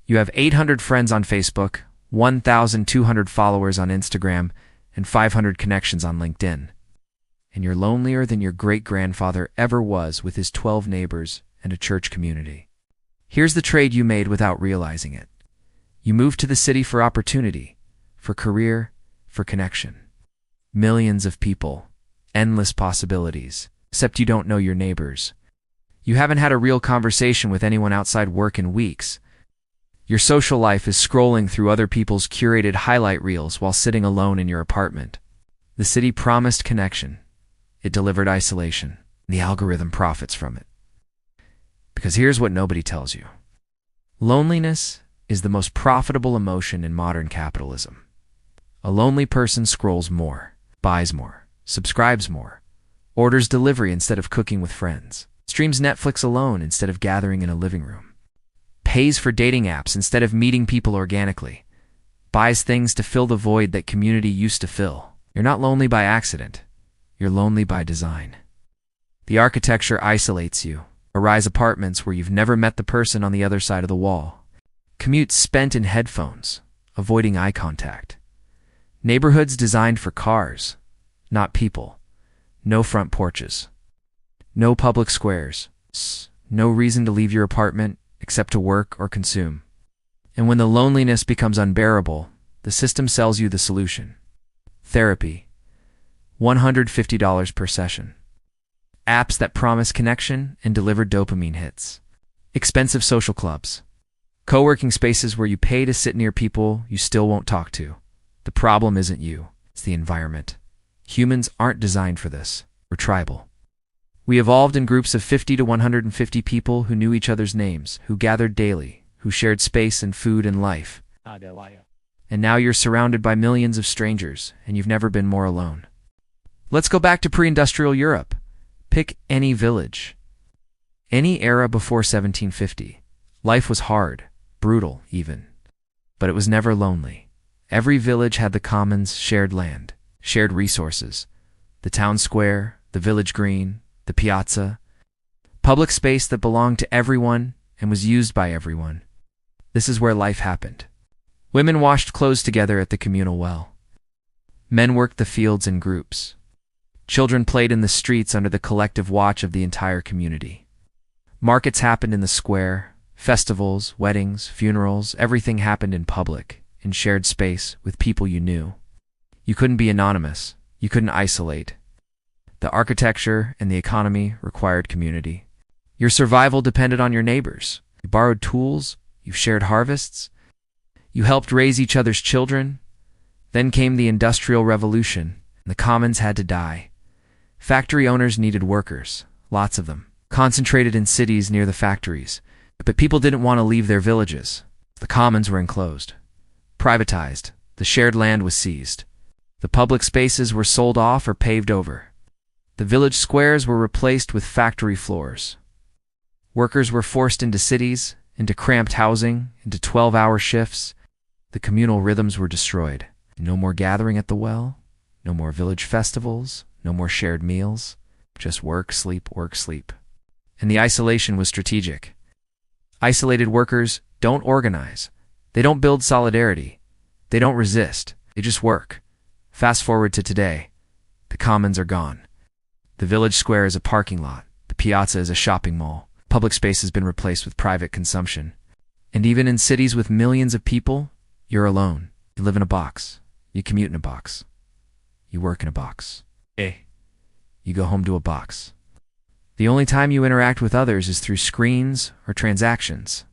You have 800 friends on Facebook, 1,200 followers on Instagram, and 500 connections on LinkedIn. And you're lonelier than your great-grandfather ever was with his 12 neighbors and a church community. Here's the trade you made without realizing it. You moved to the city for opportunity, for career, for connection. Millions of people, endless possibilities, except you don't know your neighbors. You haven't had a real conversation with anyone outside work in weeks. Your social life is scrolling through other people's curated highlight reels while sitting alone in your apartment. The city promised connection. It delivered isolation. The algorithm profits from it. Because here's what nobody tells you. Loneliness is the most profitable emotion in modern capitalism. A lonely person scrolls more, buys more, subscribes more, orders delivery instead of cooking with friends, streams Netflix alone instead of gathering in a living room, pays for dating apps instead of meeting people organically, buys things to fill the void that community used to fill. You're not lonely by accident. You're lonely by design. The architecture isolates you. Arise apartments where you've never met the person on the other side of the wall. Commutes spent in headphones, avoiding eye contact. Neighborhoods designed for cars, not people. No front porches. No public squares. No reason to leave your apartment except to work or consume. And when the loneliness becomes unbearable, the system sells you the solution. Therapy. $150 per session. Apps that promise connection and deliver dopamine hits. Expensive social clubs. Co-working spaces where you pay to sit near people you still won't talk to. The problem isn't you, it's the environment. Humans aren't designed for this. We're tribal. We evolved in groups of 50 to 150 people who knew each other's names, who gathered daily, who shared space and food and life. And now you're surrounded by millions of strangers, and you've never been more alone. Let's go back to pre-industrial Europe. Pick any village. Any era before 1750. Life was hard, brutal even. But it was never lonely. Every village had the commons, shared land, shared resources. The town square, the village green, the piazza. Public space that belonged to everyone and was used by everyone. This is where life happened. Women washed clothes together at the communal well. Men worked the fields in groups. Children played in the streets under the collective watch of the entire community. Markets happened in the square, festivals, weddings, funerals, everything happened in public, in shared space, with people you knew. You couldn't be anonymous. You couldn't isolate. The architecture and the economy required community. Your survival depended on your neighbors. You borrowed tools. You shared harvests. You helped raise each other's children. Then came the Industrial Revolution, and the commons had to die. Factory owners needed workers, lots of them, concentrated in cities near the factories. But people didn't want to leave their villages. The commons were enclosed, privatized. The shared land was seized. The public spaces were sold off or paved over. The village squares were replaced with factory floors. Workers were forced into cities, into cramped housing, into 12-hour shifts. The communal rhythms were destroyed. No more gathering at the well, no more village festivals, no more shared meals, just work, sleep, work, sleep. And the isolation was strategic. Isolated workers don't organize. They don't build solidarity. They don't resist. They just work. Fast forward to today. The commons are gone. The village square is a parking lot. The piazza is a shopping mall. Public space has been replaced with private consumption. And even in cities with millions of people, you're alone. You live in a box. You commute in a box. You work in a box. You go home to a box. The only time you interact with others is through screens or transactions.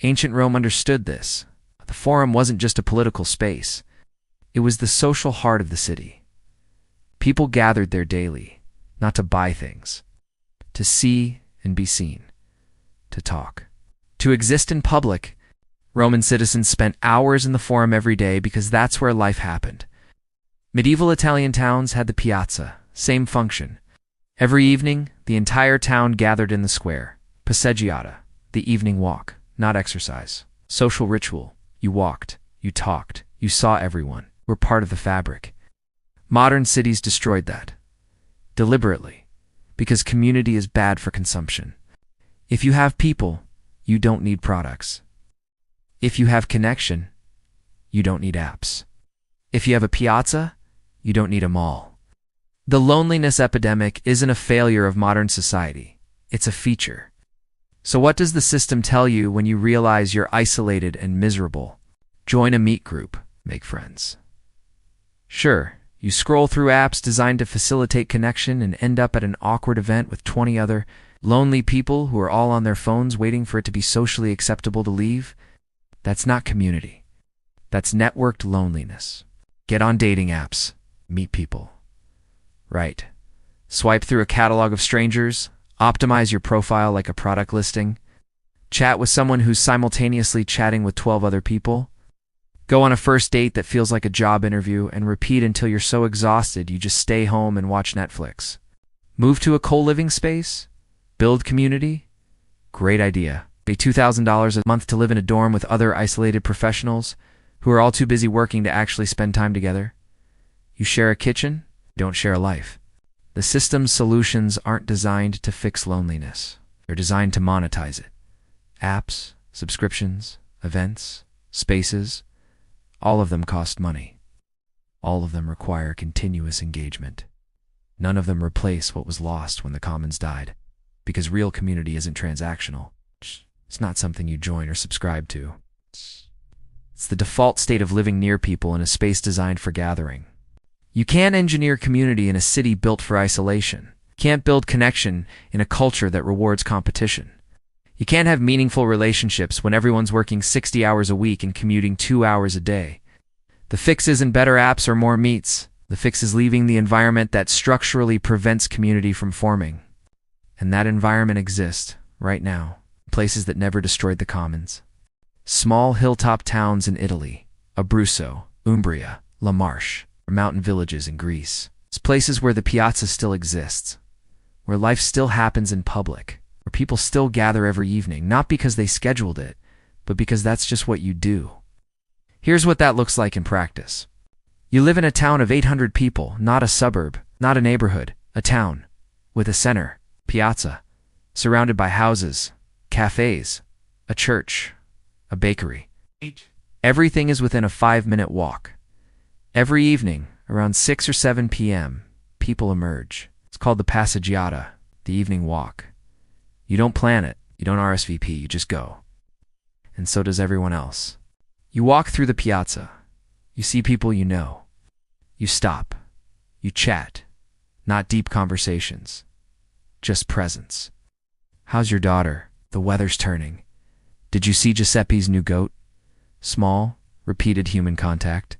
Ancient Rome understood this. The forum wasn't just a political space. It was the social heart of the city. People gathered there daily, not to buy things, to see and be seen, to talk, to exist in public. Roman citizens spent hours in the forum every day because that's where life happened. Medieval Italian towns had the piazza, same function. Every evening, the entire town gathered in the square. Passeggiata, the evening walk, not exercise. Social ritual. You walked, you talked, you saw everyone. Were part of the fabric. Modern cities destroyed that. Deliberately. Because community is bad for consumption. If you have people, you don't need products. If you have connection, you don't need apps. If you have a piazza, you don't need a mall. The loneliness epidemic isn't a failure of modern society. It's a feature. So what does the system tell you when you realize you're isolated and miserable? Join a meet group. Make friends. Sure, you scroll through apps designed to facilitate connection and end up at an awkward event with 20 other lonely people who are all on their phones waiting for it to be socially acceptable to leave. That's not community. That's networked loneliness. Get on dating apps. Meet people. Right. Swipe through a catalog of strangers. Optimize your profile like a product listing. Chat with someone who's simultaneously chatting with 12 other people. Go on a first date that feels like a job interview and repeat until you're so exhausted you just stay home and watch Netflix. Move to a co-living space? Build community? Great idea. Pay $2,000 a month to live in a dorm with other isolated professionals who are all too busy working to actually spend time together. You share a kitchen? Don't share a life. The system's solutions aren't designed to fix loneliness. They're designed to monetize it. Apps, subscriptions, events, spaces, all of them cost money. All of them require continuous engagement. None of them replace what was lost when the commons died, because real community isn't transactional. It's not something you join or subscribe to. It's the default state of living near people in a space designed for gathering. You can't engineer community in a city built for isolation. You can't build connection in a culture that rewards competition. You can't have meaningful relationships when everyone's working 60 hours a week and commuting 2 hours a day. The fix isn't better apps or more meets. The fix is leaving the environment that structurally prevents community from forming. And that environment exists, right now, in places that never destroyed the commons. Small hilltop towns in Italy, Abruzzo, Umbria, La Marche, or mountain villages in Greece. It's places where the piazza still exists, where life still happens in public, where people still gather every evening, not because they scheduled it, but because that's just what you do. Here's what that looks like in practice. You live in a town of 800 people, not a suburb, not a neighborhood, a town, with a center, piazza, surrounded by houses, cafes, a church, a bakery. Everything is within a 5-minute walk. Every evening, around 6 or 7 p.m., people emerge. It's called the passeggiata, the evening walk. You don't plan it, you don't RSVP, you just go. And so does everyone else. You walk through the piazza. You see people you know. You stop. You chat. Not deep conversations. Just presence. How's your daughter? The weather's turning. Did you see Giuseppe's new goat? Small, repeated human contact.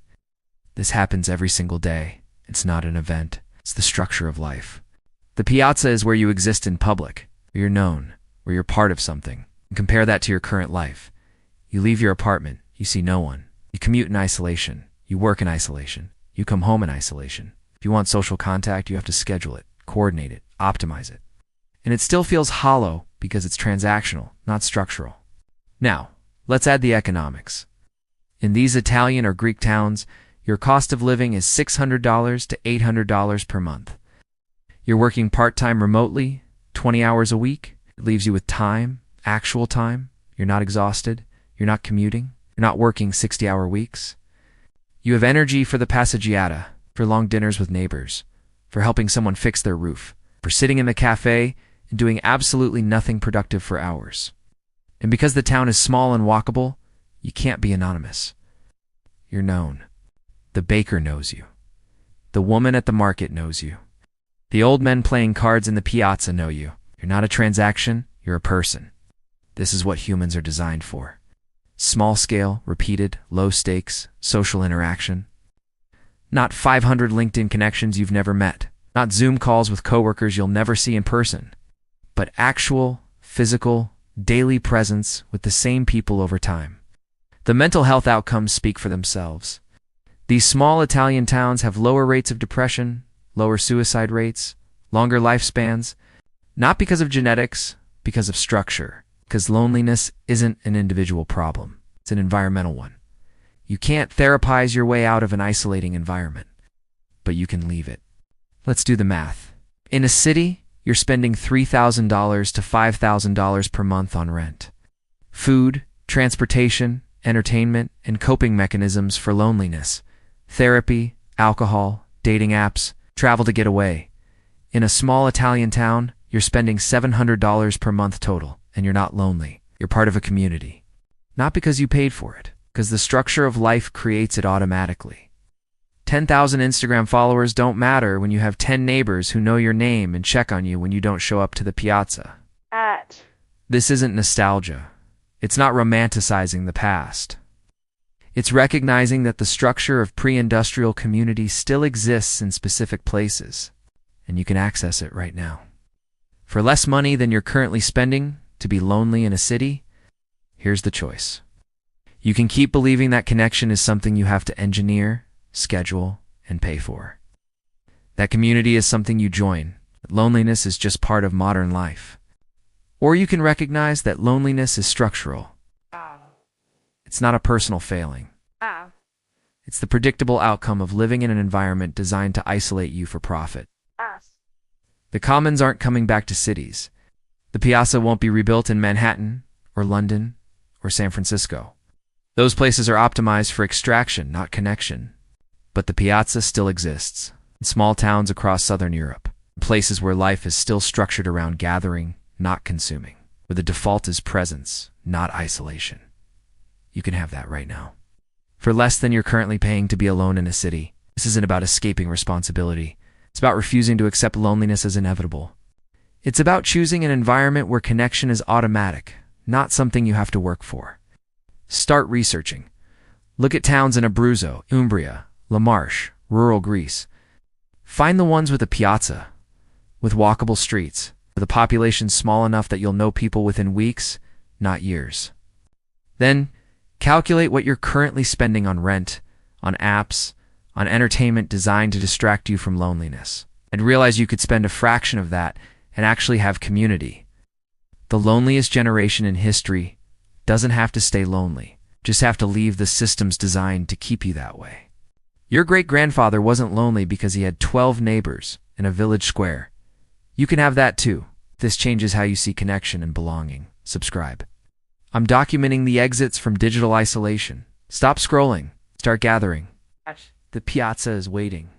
This happens every single day. It's not an event. It's the structure of life. The piazza is where you exist in public, where you're known, where you're part of something. And compare that to your current life. You leave your apartment. You see no one. You commute in isolation. You work in isolation. You come home in isolation. If you want social contact, you have to schedule it, coordinate it, optimize it. And it still feels hollow because it's transactional, not structural. Now, let's add the economics. In these Italian or Greek towns, your cost of living is $600 to $800 per month. You're working part-time remotely, 20 hours a week. It leaves you with time, actual time. You're not exhausted. You're not commuting. You're not working 60-hour weeks. You have energy for the passeggiata, for long dinners with neighbors, for helping someone fix their roof, for sitting in the cafe and doing absolutely nothing productive for hours. And because the town is small and walkable, you can't be anonymous. You're known. The baker knows you. The woman at the market knows you. The old men playing cards in the piazza know you. You're not a transaction, you're a person. This is what humans are designed for. Small scale, repeated, low stakes, social interaction. Not 500 LinkedIn connections you've never met. Not Zoom calls with coworkers you'll never see in person. But actual, physical, daily presence with the same people over time. The mental health outcomes speak for themselves. These small Italian towns have lower rates of depression, lower suicide rates, longer lifespans, not because of genetics, because of structure. Because loneliness isn't an individual problem. It's an environmental one. You can't therapize your way out of an isolating environment, but you can leave it. Let's do the math. In a city, you're spending $3,000 to $5,000 per month on rent. Food, transportation, entertainment, and coping mechanisms for loneliness. Therapy, alcohol, dating apps, travel to get away. In a small Italian town, you're spending $700 per month total, and you're not lonely. You're part of a community. Not because you paid for it, because the structure of life creates it automatically. 10,000 Instagram followers don't matter when you have 10 neighbors who know your name and check on you when you don't show up to the piazza. This isn't nostalgia. It's not romanticizing the past. It's recognizing that the structure of pre-industrial community still exists in specific places, and you can access it right now. For less money than you're currently spending to be lonely in a city, here's the choice. You can keep believing that connection is something you have to engineer, schedule, and pay for. That community is something you join. That loneliness is just part of modern life. Or you can recognize that loneliness is structural. It's not a personal failing. It's the predictable outcome of living in an environment designed to isolate you for profit. The commons aren't coming back to cities. The piazza won't be rebuilt in Manhattan, or London, or San Francisco. Those places are optimized for extraction, not connection. But the piazza still exists in small towns across southern Europe, places where life is still structured around gathering, not consuming, where the default is presence, not isolation. You can have that right now. For less than you're currently paying to be alone in a city, this isn't about escaping responsibility. It's about refusing to accept loneliness as inevitable. It's about choosing an environment where connection is automatic, not something you have to work for. Start researching. Look at towns in Abruzzo, Umbria, La Marche, rural Greece. Find the ones with a piazza, with walkable streets, with a population small enough that you'll know people within weeks, not years. Then, calculate what you're currently spending on rent, on apps, on entertainment designed to distract you from loneliness, and realize you could spend a fraction of that and actually have community. The loneliest generation in history doesn't have to stay lonely, just have to leave the systems designed to keep you that way. Your great-grandfather wasn't lonely because he had 12 neighbors in a village square. You can have that too. This changes how you see connection and belonging. Subscribe. I'm documenting the exits from digital isolation. Stop scrolling. Start gathering. The piazza is waiting.